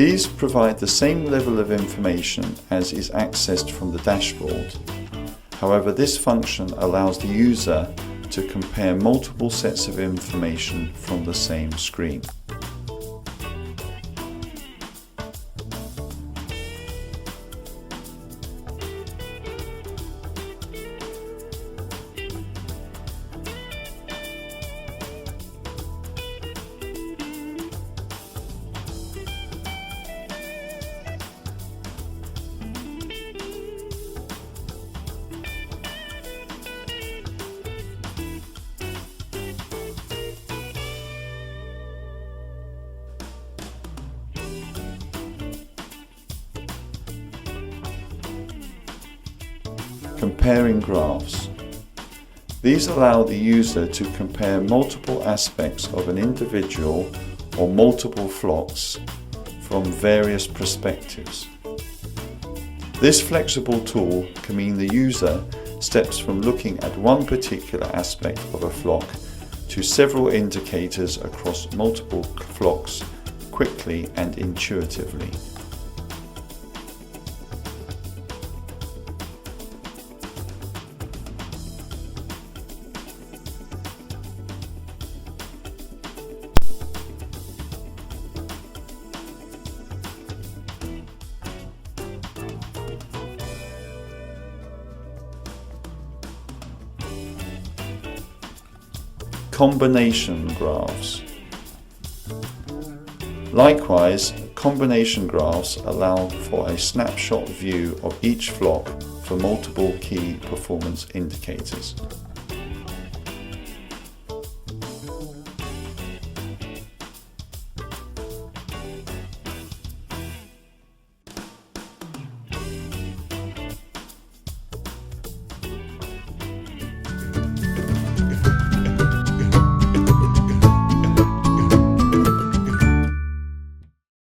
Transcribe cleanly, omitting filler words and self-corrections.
These provide the same level of information as is accessed from the dashboard. However, this function allows the user to compare multiple sets of information from the same screen. Comparing graphs. These allow the user to compare multiple aspects of an individual or multiple flocks from various perspectives. This flexible tool can mean the user steps from looking at one particular aspect of a flock to several indicators across multiple flocks quickly and intuitively. Combination graphs. Likewise, combination graphs allow for a snapshot view of each flock for multiple key performance indicators.